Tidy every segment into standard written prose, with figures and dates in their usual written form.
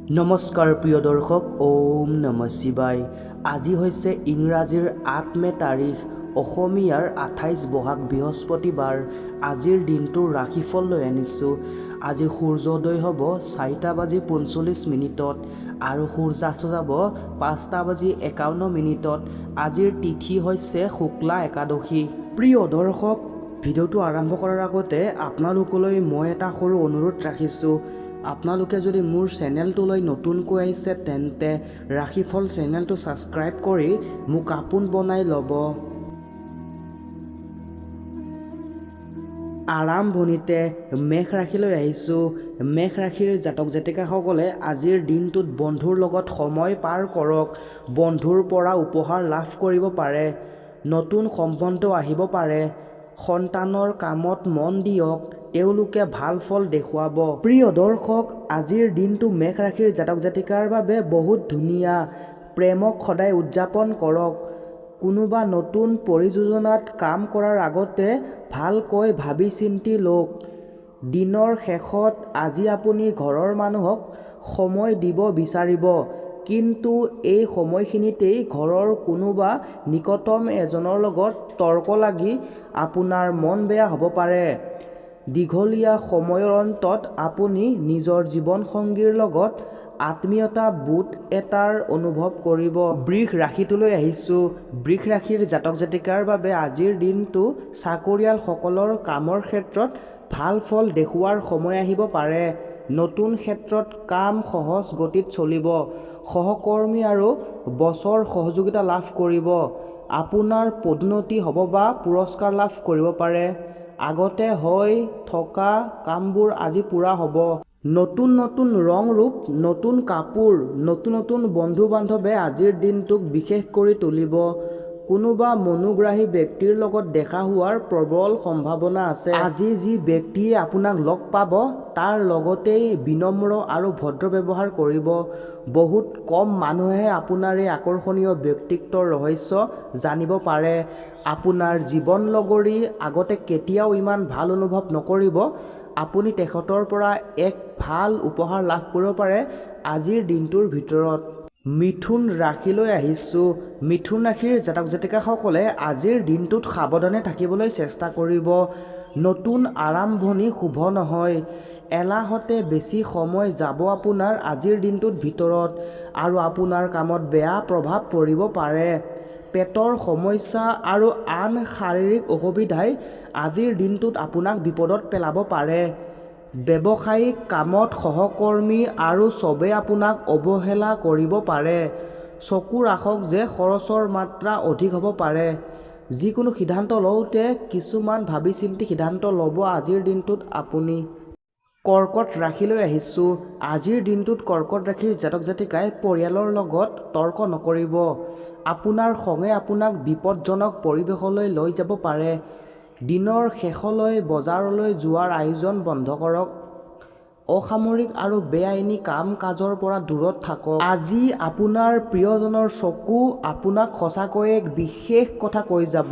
নমস্কাৰ প্ৰিয় দৰ্শক, ওম নমঃ শিৱায়। আজি হৈছে ইংৰাজীৰ ৮ মে তাৰিখ, অসমীয়াৰ ২৮ বহাগ বৃহস্পতিবাৰ। আজিৰ দিনটো ৰাশিফল লৈ আনিছোঁ। আজি সূৰ্যোদয় হ'ব ৪:৪৫ আৰু সূৰ্যাস্ত যাব ৫:৫১। আজিৰ তিথি হৈছে শুক্লা একাদশী। প্ৰিয় দৰ্শক, ভিডিঅ'টো আৰম্ভ কৰাৰ আগতে আপোনালোকলৈ মই এটা সৰু অনুৰোধ ৰাখিছোঁ। আপোনালোকে যদি মোৰ চেনেলটোলৈ নতুনকৈ আহিছে তেন্তে ৰাশিফল চেনেলটো ছাবস্ক্ৰাইব কৰি মোক আপোন বনাই ল'ব। আৰম্ভণিতে মেষ ৰাশিলৈ আহিছোঁ। মেষ ৰাশিৰ জাতক জাতিকাসকলে আজিৰ দিনটোত বন্ধুৰ লগত সময় পাৰ কৰক। বন্ধুৰ পৰা উপহাৰ লাভ কৰিব পাৰে। নতুন সম্বন্ধ আহিব পাৰে। সন্তানৰ কামত মন দিয়ক, তেওঁলোকে ভাল ফল দেখুৱাব। প্ৰিয় দৰ্শক, আজিৰ দিনটো মেষ ৰাশিৰ জাতক জাতিকাৰ বাবে বহুত ধুনীয়া। প্ৰেমক সদায় উদযাপন কৰক। কোনোবা নতুন পৰিযোজনাত কাম কৰাৰ আগতে ভালকৈ ভাবি চিন্তি লওক। দিনৰ শেষত আজি আপুনি ঘৰৰ মানুহক সময় দিব বিচাৰিব, কিন্তু এই সময়খিনিতেই ঘৰৰ কোনোবা নিকটতম এজনৰ লগত তৰ্ক লাগি আপোনাৰ মন বেয়া হ'ব পাৰে। দীঘলীয়া সময়ৰ অন্তত আপুনি নিজৰ জীৱনসংগীৰ লগত আত্মীয়তা বোধ এটাৰ অনুভৱ কৰিব। বৃষ ৰাশিটোলৈ আহিছোঁ। বৃষ ৰাশিৰ জাতক জাতিকাৰ বাবে আজিৰ দিনটো চাকৰিয়ালসকলৰ কামৰ ক্ষেত্ৰত ভাল ফল দেখুওৱাৰ সময় আহিব পাৰে। নতুন ক্ষেত্ৰত কাম সহজ গতিত চলিব। সহকৰ্মী আৰু বছৰ সহযোগিতা লাভ কৰিব। আপোনাৰ পদোন্নতি হ'ব বা পুৰস্কাৰ লাভ কৰিব পাৰে। আগতে হৈ থকা কামবোৰ আজি পূৰা হ'ব। নতুন নতুন ৰং ৰূপ, নতুন কাপোৰ, নতুন নতুন বন্ধু বান্ধৱে আজিৰ দিনটোক বিশেষ কৰি তুলিব। কোনোবা মনোগ্ৰাহী ব্যক্তিৰ লগত দেখা হোৱাৰ প্ৰবল সম্ভাৱনা আছে। আজি যি ব্যক্তিয়ে আপোনাক লগ পাব তাৰ লগতেই বিনম্ৰ আৰু ভদ্ৰ ব্যৱহাৰ কৰিব। বহুত কম মানুহে আপোনাৰ এই আকৰ্ষণীয় ব্যক্তিত্বৰ ৰহস্য জানিব পাৰে। আপোনাৰ জীৱনলগৰী আগতে কেতিয়াও ইমান ভাল অনুভৱ নকৰিব। আপুনি তেখেতৰ পৰা এক ভাল উপহাৰ লাভ কৰিব পাৰে আজিৰ দিনটোৰ ভিতৰত। মিথুন ৰাশিলৈ আহিছোঁ। মিথুন ৰাশিৰ জাতক জাতিকাসকলে আজিৰ দিনটোত সাৱধানে থাকিবলৈ চেষ্টা কৰিব। নতুন আৰম্ভণি শুভ নহয়। এলাহতে বেছি সময় যাব আপোনাৰ আজিৰ দিনটোৰ ভিতৰত আৰু আপোনাৰ কামত বেয়া প্ৰভাৱ পৰিব পাৰে। পেটৰ সমস্যা আৰু আন শাৰীৰিক অসুবিধাই আজিৰ দিনটোত আপোনাক বিপদত পেলাব পাৰে। ব্যৱসায়িক কামত সহকৰ্মী আৰু চবে আপোনাক অৱহেলা কৰিব পাৰে। চকু ৰাখক যে খৰচৰ মাত্ৰা অধিক হ'ব পাৰে। যিকোনো সিদ্ধান্ত লওঁতে কিছুমান ভাবি চিন্তি সিদ্ধান্ত ল'ব আজিৰ দিনটোত আপুনি। কৰ্কট ৰাশিলৈ আহিছোঁ। আজিৰ দিনটোত কৰ্কট ৰাশিৰ জাতক জাতিকাই পৰিয়ালৰ লগত তৰ্ক নকৰিব। আপোনাৰ খঙে আপোনাক বিপদজনক পৰিৱেশলৈ লৈ যাব পাৰে। দিনৰ শেষলৈ বজাৰলৈ যোৱাৰ আয়োজন বন্ধ কৰক। অসামৰিক আৰু বেআইনী কাম কাজৰ পৰা দূৰত থাকক। আজি আপোনাৰ প্ৰিয়জনৰ চকু আপোনাক সঁচাকৈয়ে এক বিশেষ কথা কৈ যাব।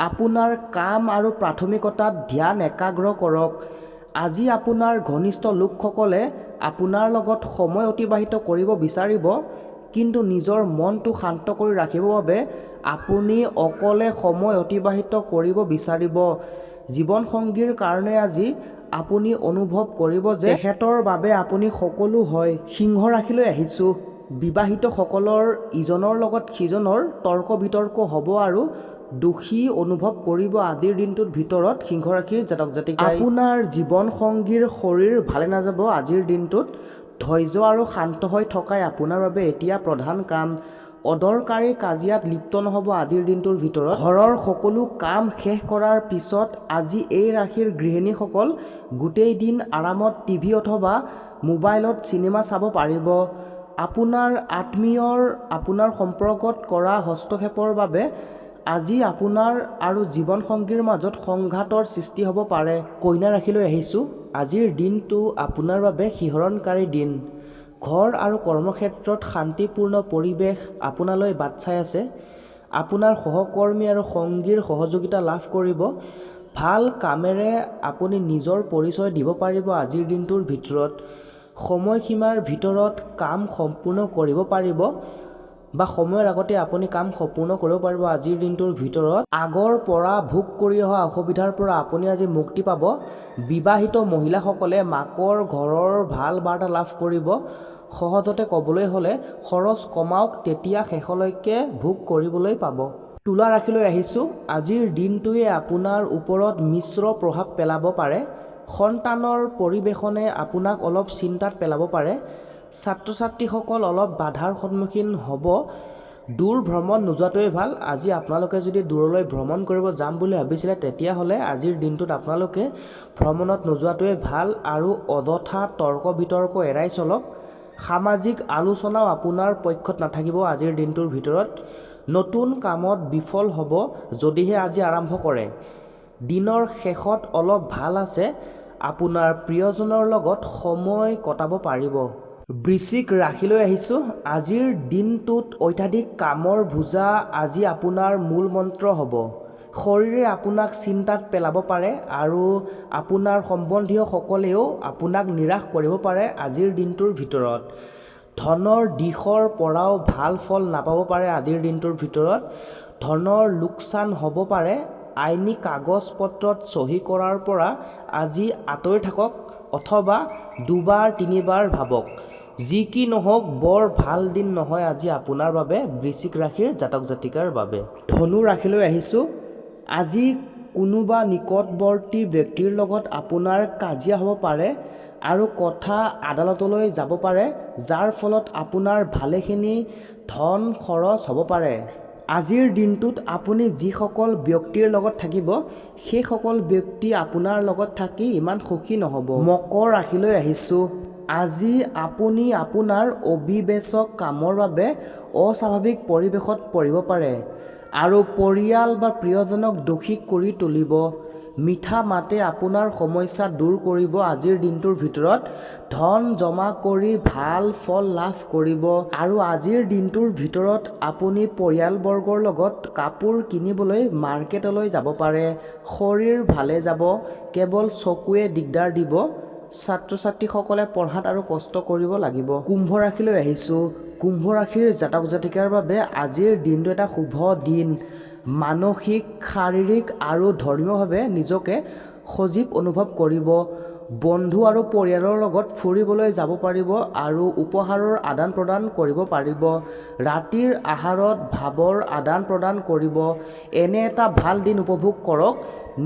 আপোনাৰ কাম আৰু প্ৰাথমিকতাত ধ্যান একাগ্ৰ কৰক। আজি আপোনাৰ ঘনিষ্ঠ লোকসকলে আপোনাৰ লগত সময় অতিবাহিত কৰিব বিচাৰিব, কিন্তু নিজৰ মনটো শান্ত কৰি ৰাখিবৰ বাবে আপুনি অকলে সময় অতিবাহিত কৰিব বিচাৰিব। জীৱনসংগীৰ কাৰণে আজি আপুনি অনুভৱ কৰিব যে তেখেতৰ বাবে আপুনি সকলো হয়। সিংহ ৰাশিলৈ আহিছোঁ। বিবাহিতসকলৰ ইজনৰ লগত সিজনৰ তৰ্ক বিতৰ্ক হ'ব আৰু দোষী অনুভৱ কৰিব আজিৰ দিনটোৰ ভিতৰত সিংহ ৰাশিৰ জাতক জাতিকাই। আপোনাৰ জীৱনসংগীৰ শৰীৰ ভালে নাযাব আজিৰ দিনটোত। ধৈৰ্য আৰু শান্ত হৈ থকাই আপোনাৰ বাবে এতিয়া প্ৰধান কাম। অদৰকাৰী কাজিয়াত লিপ্ত নহ'ব আজিৰ দিনটোৰ ভিতৰত। ঘৰৰ সকলো কাম শেষ কৰাৰ পিছত আজি এই ৰাশিৰ গৃহিণীসকল গোটেই দিন আৰামত টিভি অথবা মোবাইলত চিনেমা চাব পাৰিব। আপোনাৰ আত্মীয়ৰ আপোনাৰ সম্পৰ্কত কৰা হস্তক্ষেপৰ বাবে আজি আপোনাৰ আৰু জীৱনসংগীৰ মাজত সংঘাতৰ সৃষ্টি হ'ব পাৰে। কন্যা ৰাশিলৈ আহিছোঁ। আজিৰ দিনটো আপোনাৰ বাবে শিহৰণকাৰী দিন। ঘৰ আৰু কৰ্মক্ষেত্ৰত শান্তিপূৰ্ণ পৰিৱেশ আপোনালৈ বাট চাই আছে। আপোনাৰ সহকৰ্মী আৰু সংগীৰ সহযোগিতা লাভ কৰিব। ভাল কামেৰে আপুনি নিজৰ পৰিচয় দিব পাৰিব আজিৰ দিনটোৰ ভিতৰত। সময়সীমাৰ ভিতৰত কাম সম্পূৰ্ণ কৰিব পাৰিব বা সময়ৰ আগতে আপুনি কাম সম্পূৰ্ণ কৰিব পাৰিব আজিৰ দিনটোৰ ভিতৰত। আগৰ পৰা ভোগ কৰি অহা অসুবিধাৰ পৰা আপুনি আজি মুক্তি পাব। বিবাহিত মহিলাসকলে মাকৰ ঘৰৰ ভাল বাৰ্তা লাভ কৰিব। সহজতে ক'বলৈ হ'লে খৰচ কমাওক, তেতিয়া শেষলৈকে ভোগ কৰিবলৈ পাব। তুলা ৰাশিলৈ আহিছোঁ। আজিৰ দিনটোৱে আপোনাৰ ওপৰত মিশ্ৰ প্ৰভাৱ পেলাব পাৰে। সন্তানৰ পৰিৱেশনে আপোনাক অলপ চিন্তাত পেলাব পাৰে। ছাত্ৰ ছাত্ৰীসকল অলপ বাধাৰ সন্মুখীন হ'ব। দূৰ ভ্ৰমণ নোযোৱাটোৱে ভাল। আজি আপোনালোকে যদি দূৰলৈ ভ্ৰমণ কৰিব যাম বুলি ভাবিছিলে তেতিয়াহ'লে আজিৰ দিনটোত আপোনালোকে ভ্ৰমণত নোযোৱাটোৱে ভাল আৰু অযথা তৰ্ক বিতৰ্ক এৰাই চলক। সামাজিক আলোচনাও আপোনাৰ পক্ষত নাথাকিব আজিৰ দিনটোৰ ভিতৰত। নতুন কামত বিফল হ'ব যদিহে আজি আৰম্ভ কৰে। দিনৰ শেষত অলপ ভাল আছে। আপোনাৰ প্ৰিয়জনৰ লগত সময় কটাব পাৰিব। বৃশ্চিক ৰাশিলৈ আহিছোঁ। আজিৰ দিনটোত অত্যাধিক কামৰ বোজা আজি আপোনাৰ মূল মন্ত্ৰ হ'ব। শৰীৰে আপোনাক চিন্তাত পেলাব পাৰে আৰু আপোনাৰ সম্বন্ধীয়সকলেও আপোনাক নিৰাশ কৰিব পাৰে আজিৰ দিনটোৰ ভিতৰত। ধনৰ দিশৰ পৰাও ভাল ফল নাপাব পাৰে আজিৰ দিনটোৰ ভিতৰত। ধনৰ লোকচান হ'ব পাৰে। আইনী কাগজ পত্ৰত চহী কৰাৰ পৰা আজি আঁতৰি থাকক অথবা দুবাৰ তিনিবাৰ ভাবক। যি কি নহওক বৰ ভাল দিন নহয় আজি আপোনাৰ বাবে, বৃশ্চিক ৰাশিৰ জাতক জাতিকাৰ বাবে। ধনু ৰাশিলৈ আহিছোঁ। আজি কোনোবা নিকটৱৰ্তী ব্যক্তিৰ লগত আপোনাৰ কাজিয়া হ'ব পাৰে আৰু কথা আদালতলৈ যাব পাৰে, যাৰ ফলত আপোনাৰ ভালেখিনি ধন খৰচ হ'ব পাৰে। আজিৰ দিনটোত আপুনি যিসকল ব্যক্তিৰ লগত থাকিব সেইসকল ব্যক্তি আপোনাৰ লগত থাকি ইমান সুখী নহ'ব। মকৰ ৰাশিলৈ আহিছোঁ। আজি আপুনি আপোনাৰ অবিবেচক কামৰ বাবে অস্বাভাৱিক পৰিৱেশত পৰিব পাৰে আৰু পৰিয়াল বা প্ৰিয়জনক দোষী কৰি তুলিব। মিঠা মাতে আপোনাৰ সমস্যা দূৰ কৰিব আজিৰ দিনটোৰ ভিতৰত। ধন জমা কৰি ভাল ফল লাভ কৰিব আৰু আজিৰ দিনটোৰ ভিতৰত আপুনি পৰিয়ালবৰ্গৰ লগত কাপোৰ কিনিবলৈ মাৰ্কেটলৈ যাব পাৰে। শৰীৰ ভালে যাব, কেৱল চকুৱে দিগদাৰ দিব। ছাত্ৰ ছাত্ৰীসকলে পঢ়াত আৰু কষ্ট কৰিব লাগিব। কুম্ভ ৰাশিলৈ আহিছোঁ। কুম্ভ ৰাশিৰ জাতক জাতিকাৰ বাবে আজিৰ দিনটো এটা শুভ দিন। মানসিক, শাৰীৰিক আৰু ধৰ্মীয়ভাৱে নিজকে সজীৱ অনুভৱ কৰিব। বন্ধু আৰু পৰিয়ালৰ লগত ফুৰিবলৈ যাব পাৰিব আৰু উপহাৰৰ আদান প্ৰদান কৰিব পাৰিব। ৰাতিৰ আহাৰত ভাৱৰ আদান প্ৰদান কৰিব। এনে এটা ভাল দিন উপভোগ কৰক।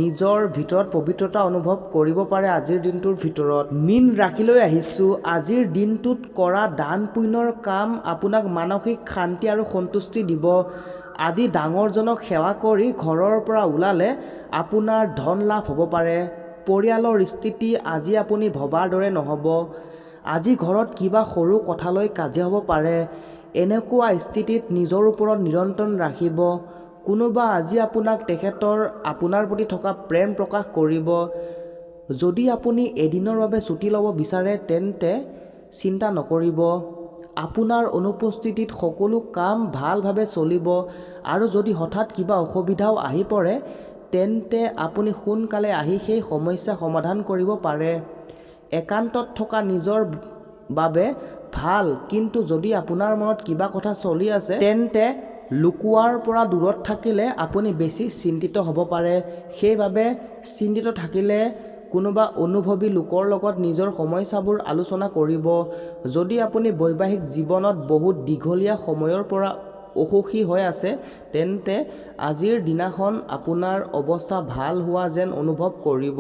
নিজৰ ভিতৰত পবিত্ৰতা অনুভৱ কৰিব পাৰে আজিৰ দিনটোৰ ভিতৰত। মীন ৰাশিলৈ আহিছোঁ। আজিৰ দিনটোত কৰা দান পুণ্যৰ কাম আপোনাক মানসিক শান্তি আৰু সন্তুষ্টি দিব। আজি ডাঙৰজনক সেৱা কৰি ঘৰৰ পৰা ওলালে আপোনাৰ ধন লাভ হ'ব পাৰে। পৰিয়ালৰ স্থিতি আজি আপুনি ভবাৰ দৰে নহ'ব। আজি ঘৰত কিবা সৰু কথালৈ কাজিয়া হ'ব পাৰে। এনেকুৱা স্থিতিত নিজৰ ওপৰত নিয়ন্ত্ৰণ ৰাখিব। কোনোবা আজি আপোনাৰ প্ৰতি থকা প্ৰেম প্ৰকাশ কৰিব। যদি আপুনি এদিনৰ বাবে ছুটি ল'ব বিচাৰে তেন্তে চিন্তা নকৰিব। আপোনাৰ অনুপস্থিতিত সকলো কাম ভালভাৱে চলিব আৰু যদি হঠাৎ কিবা অসুবিধাও আহি পৰে তেন্তে আপুনি সোনকালে আহি সেই সমস্যা সমাধান কৰিব পাৰে। একান্তত থকা নিজৰ বাবে ভাল, কিন্তু যদি আপোনাৰ মনত কিবা কথা চলি আছে তেন্তে লুকুৱাৰ পৰা দূৰত থাকিলে আপুনি বেছি চিন্তিত হ'ব পাৰে। সেইবাবে চিন্তিত থাকিলে কোনোবা অনুভৱী লোকৰ লগত নিজৰ সমস্যাবোৰ আলোচনা কৰিব। যদি আপুনি বৈবাহিক জীৱনত বহুত দীঘলীয়া সময়ৰ পৰা অসুখী হৈ আছে তেন্তে আজিৰ দিনাখন আপোনাৰ অৱস্থা ভাল হোৱা যেন অনুভৱ কৰিব।